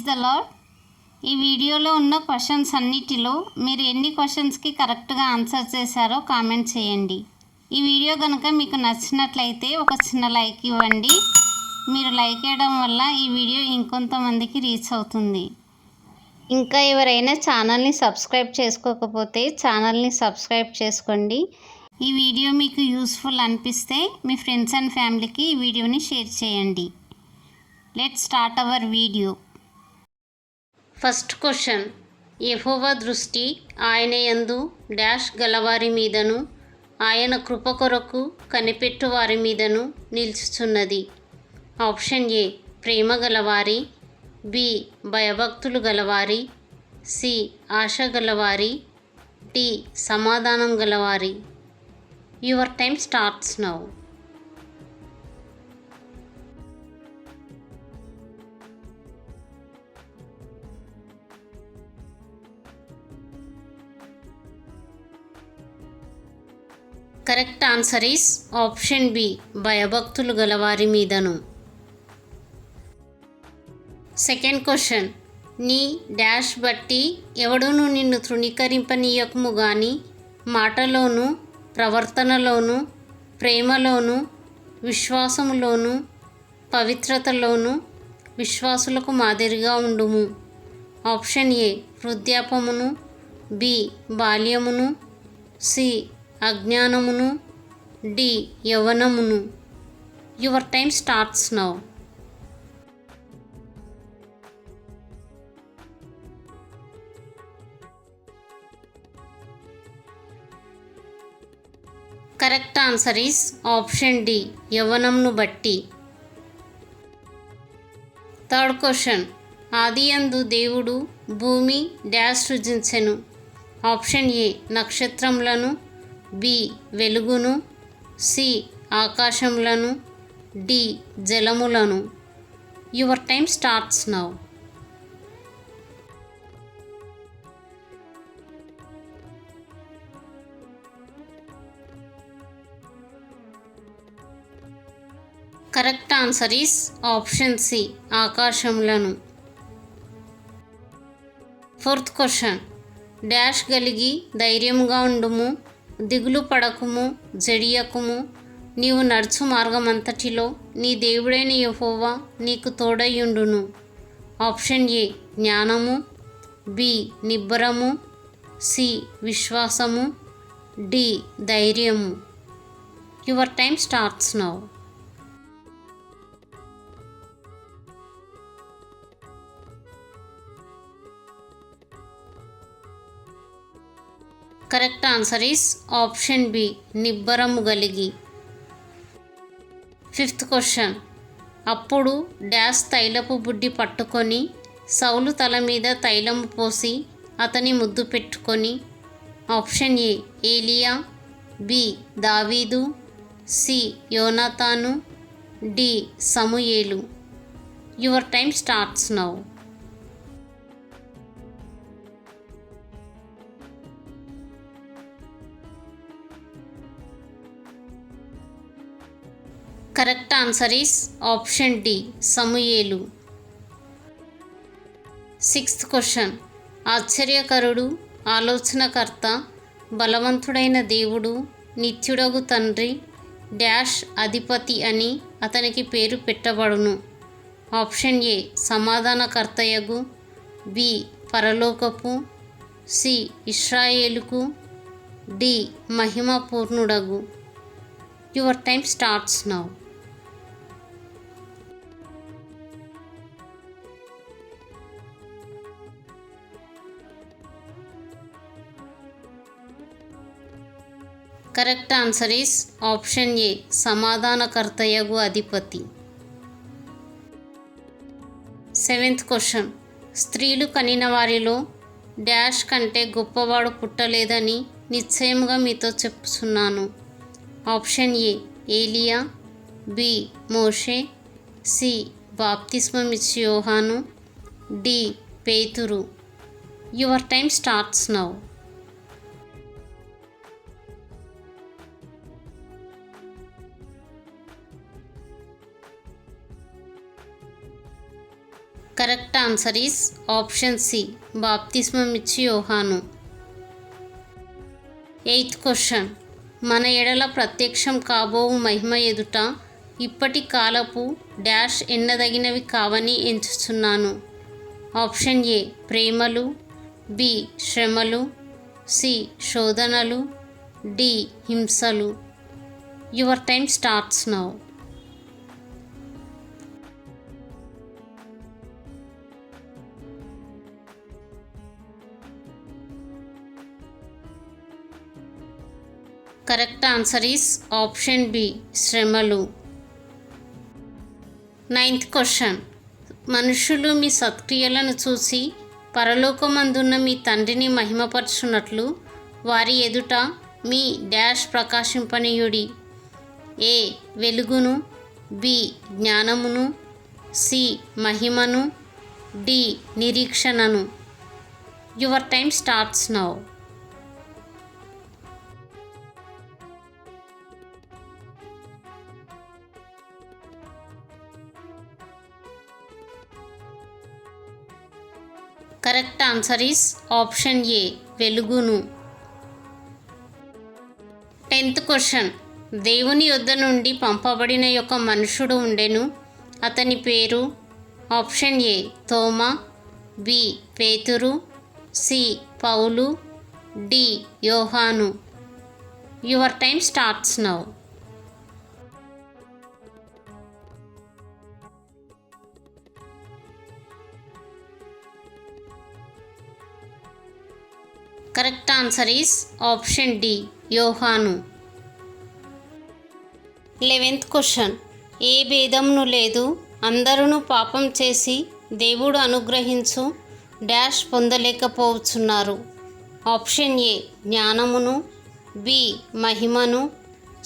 The lord. ఈ వీడియోలో ఉన్న క్వశ్చన్స్ అన్నిటిలో మీరు ఎన్ని క్వశ్చన్స్కి కరెక్ట్గా ఆన్సర్ చేశారో కామెంట్ చేయండి. ఈ వీడియో కనుక మీకు నచ్చినట్లయితే ఒక చిన్న లైక్ ఇవ్వండి. మీరు లైక్ చేయడం వల్ల ఈ వీడియో ఇంకొంతమందికి రీచ్ అవుతుంది. ఇంకా ఎవరైనా ఛానల్ని సబ్స్క్రైబ్ చేసుకోకపోతే ఛానల్ని సబ్స్క్రైబ్ చేసుకోండి. ఈ వీడియో మీకు యూస్ఫుల్ అనిపిస్తే మీ ఫ్రెండ్స్ అండ్ ఫ్యామిలీకి ఈ వీడియోని షేర్ చేయండి. Let's start our video. First question. Jehovah దృష్టి ఆయన యందు డాష్ గలవారి మీదను ఆయన కృప కొరకు కనిపెట్టు వారి మీదను నిలుచుచున్నది. ఆప్షన్ ఏ ప్రేమ గలవారి, బి భయభక్తులు గలవారి, సి ఆశ గలవారి, డి సమాధానం గలవారి. Your time starts now. Correct answer is option B భయభక్తులు గలవారి మీదను. Second question. నీ డాష్ బట్టి ఎవడును నిన్ను తృణీకరింపనీయకము గాని మాటలోను, ప్రవర్తనలోను, ప్రేమలోను, విశ్వాసములోను, పవిత్రతలోను విశ్వాసులకు మాదిరిగా ఉండుము. ఆప్షన్ ఏ వృద్ధాపమును, బి బాల్యమును, సి అజ్ఞానమును, డి యవ్వనమును. Your time starts now. Correct answer is option D యవ్వనంను బట్టి. Third question. ఆదియందు దేవుడు భూమి డాష్ సృజించెను. ఆప్షన్ ఏ నక్షత్రములను, బి వెలుగును, సి ఆకాశములను, డి జలములను. Your time starts now. Correct answer is option C ఆకాశములను. Fourth question. డాష్ కలిగి ధైర్యముగా ఉండుము, దిగులు పడకుము, జడియకుము, నీవు నడుచు మార్గమంతటిలో నీ దేవుడైన యెహోవా నీకు తోడయ్యుండును. ఆప్షన్ ఏ జ్ఞానము, బి నిబ్బరము, సి విశ్వాసము, డి ధైర్యము. Your time starts now. Correct answer is option B నిబ్బరము గలిగి. Fifth question. అప్పుడు డాష్ తైలపు బుడ్డి పట్టుకొని సౌలు తల మీద తైలము పోసి అతని ముద్దు పెట్టుకొని. ఆప్షన్ ఏ ఏలియా, బి దావీదు, సి యోనాతాను, డి సమూయేలు. Your time starts now. Correct answer is option D సమూయేలు. Sixth question. ఆశ్చర్యకరుడు, ఆలోచనకర్త, బలవంతుడైన దేవుడు, నిత్యుడగు తండ్రి డాష్ అధిపతి అని అతనికి పేరు పెట్టబడును. ఆప్షన్ ఏ సమాధానకర్తయగు, బి పరలోకపు, సి ఇశ్రాయేలుకు, డి మహిమపూర్ణుడగు. Your time starts now. Correct answer is option A సమాధానకర్తయగు అధిపతి. Seventh question. స్త్రీలు కనిన వారిలో డాష్ కంటే గొప్పవాడు పుట్టలేదని నిశ్చయముగా మీతో చెప్పుచున్నాను. ఆప్షన్ ఏ ఏలియా, బి మోషే, సి బాప్తిస్మమిచ్చు యోహాను, డి పేతురు. Your time starts now. Correct answer is option C, బాప్తిస్మం ఇచ్చి యోహాను. 8th క్వశ్చన్, మన ఎడల ప్రత్యక్షం కాబోవు మహిమ ఎదుట ఇప్పటి కాలపు డాష్ ఎన్నదగినవి కావని ఎంచుచున్నాను. ఆప్షన్ ఏ ప్రేమలు, బి శ్రమలు, సి శోధనలు, డి హింసలు. Your time starts now. Correct answer is option B శ్రమలు. 9th క్వశ్చన్, మనుషులు మీ సత్క్రియలను చూసి పరలోకమందున్న మీ తండ్రిని మహిమపరచున్నట్లు వారి ఎదుట మీ డాష్ ప్రకాశింపనీయుడి. ఏ వెలుగును, బి జ్ఞానమును, సి మహిమను, డి నిరీక్షణను. Your time starts now. Correct answer is option A వెలుగును. 10th క్వశ్చన్, దేవుని యొద్ద నుండి పంపబడిన యొక్క మనుషుడు ఉండెను, అతని పేరు. ఆప్షన్ ఏ తోమా, బి పేతురు, సి పౌలు, డి యోహాను. Your time starts now. Correct answer is option D యోహాను. 11th క్వశ్చన్, ఏ భేదమును లేదు, అందరూ పాపం చేసి దేవుడు అనుగ్రహించు డాష్ పొందలేకపోతున్నారు. ఆప్షన్ ఏ జ్ఞానమును, బి మహిమను,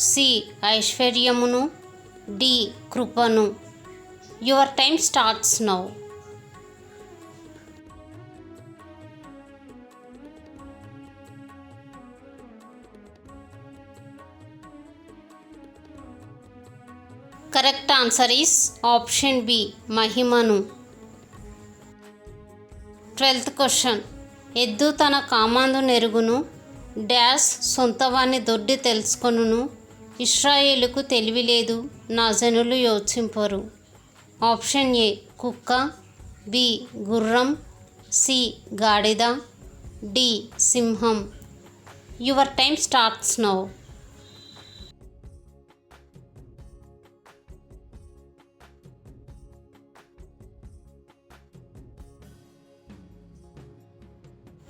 సి ఐశ్వర్యమును, డి కృపను. Your time starts now. Correct answer is option B మహిమను. 12th క్వశ్చన్, ఎద్దు తన కామాందు నెరుగును డాష్ సొంతవాన్ని దొడ్డి తెలుసుకొనును, ఇశ్రాయేలుకు తెలివి లేదు నా జనులు యోచింపరు. ఆప్షన్ ఏ కుక్క, బి గుర్రం, సి గాడిద, డి సింహం. Your time starts now.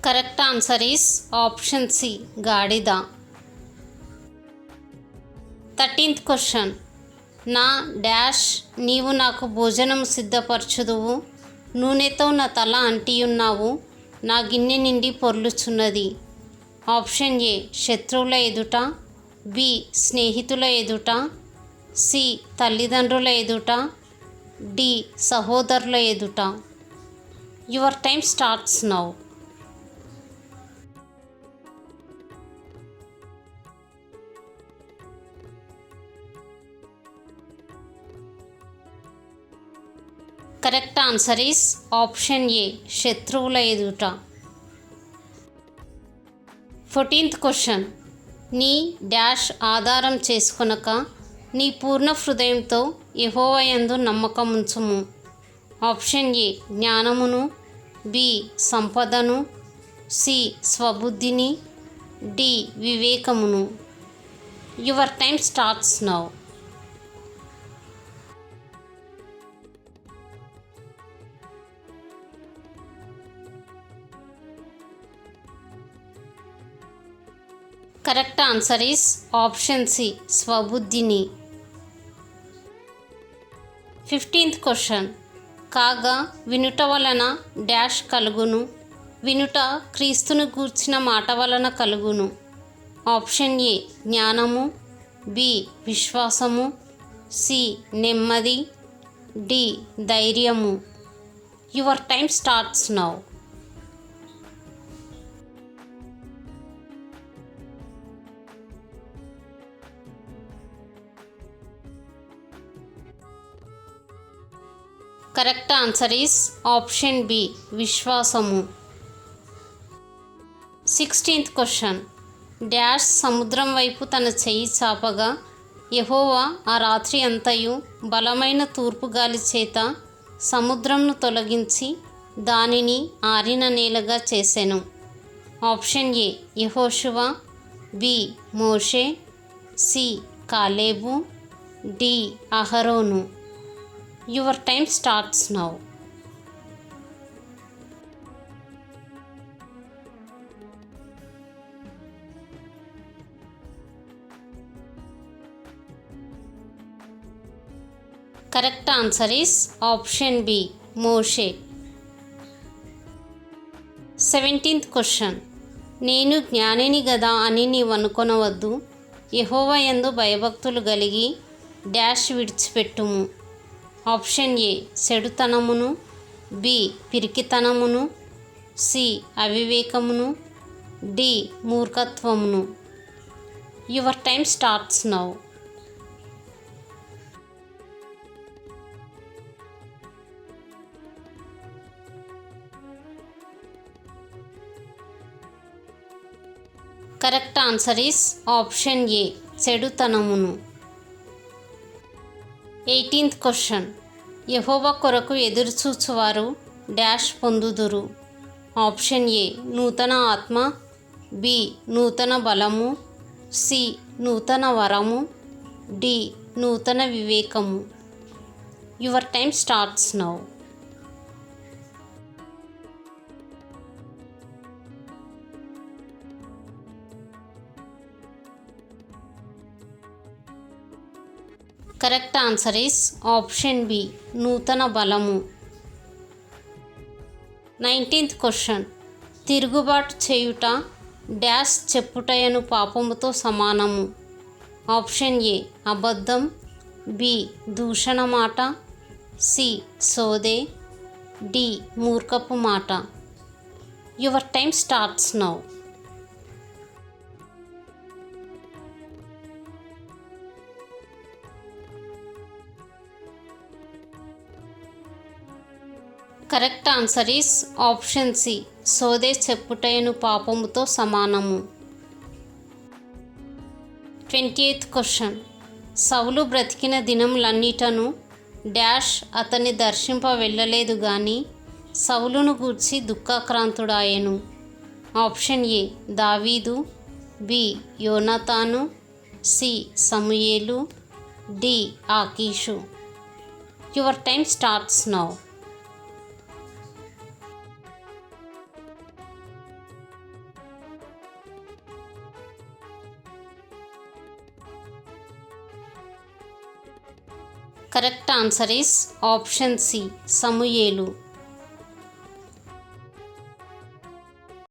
Correct answer is option C గాడిద. 13th క్వశ్చన్, నా డాష్ నీవు నాకు భోజనం సిద్ధపరచుదువు, నూనెతో నా తల అంటియున్నావు, నా గిన్నె నిండి పొర్లుచున్నది. ఆప్షన్ ఏ శత్రువుల ఎదుట, బి స్నేహితుల ఎదుట, సి తల్లిదండ్రుల ఎదుట, డి సహోదరుల ఎదుట. Your time starts now. Correct answer is option ఏ శత్రువుల ఎదుట. 14th క్వశ్చన్, నీ డాష్ ఆధారం చేసుకొనక నీ పూర్ణ హృదయంతో యెహోవా యందు నమ్మకముంచుము. ఆప్షన్ ఏ జ్ఞానమును, బి సంపదను, సి స్వబుద్ధిని, డి వివేకమును. Your time starts now. Correct answer is option C స్వబుద్ధిని. 15th క్వశ్చన్, కాగా వినుట వలన డాష్ కలుగును, వినుట క్రీస్తును గూర్చిన మాట వలన కలుగును. ఆప్షన్ ఏ జ్ఞానము, బి విశ్వాసము, సి నెమ్మది, డి ధైర్యము. Your time starts now. Correct answer is option B విశ్వాసము. 16th question. డాష్ సముద్రం వైపు తన చెయ్యి చాపగా యెహోవా ఆ రాత్రి అంతయు బలమైన తూర్పు గాలి చేత సముద్రంను తొలగించి దానిని ఆరిన నేలగా చేసెను. ఆప్షన్ ఏ యెహోషువ, బి మోషే, సి కాలేబు, డి అహరోను. Your time starts now. Correct answer is option B మోషే. 17th question. నేను జ్ఞానిని గదా అని నీవనుకొనవద్దు, యెహోవా యందు భయభక్తులు కలిగి డాష్ విడిచిపెట్టుము. ఆప్షన్ ఏ చెడుతనమును, బి పిరికితనమును, సి అవివేకమును, డి మూర్ఖత్వమును. Your time starts now. Correct answer is option A చెడుతనమును. 18th question. యెహోవా కొరకు ఎదురుచూచువారు డాష్ పొందుదురు. ఆప్షన్ ఏ నూతన ఆత్మ, బి నూతన బలము, సి నూతన వరము, డి నూతన వివేకము. Your time starts now. Correct answer is option B నూతన బలము. 19th question. తిరుగుబాటు చేయుట డాష్ చెప్పుటయను పాపముతో సమానము. ఆప్షన్ ఏ అబద్ధం, బి దూషణ మాట, సి సోదే, డి మూర్ఖపు మాట. Your time starts now. Correct answer is option C సోదే చెప్పుటయను పాపముతో సమానము. 20th question. సౌలు బ్రతికిన దినములన్నిటను డాష్ అతన్ని దర్శింప వెళ్ళలేదు గాని సౌలును గూర్చి దుఃఖాక్రాంతుడాయెను. ఆప్షన్ ఏ దావీదు, బి యోనాతాను, సి సమూయేలు, డి ఆకీషు. Your time starts now. Correct answer is option C Samuel.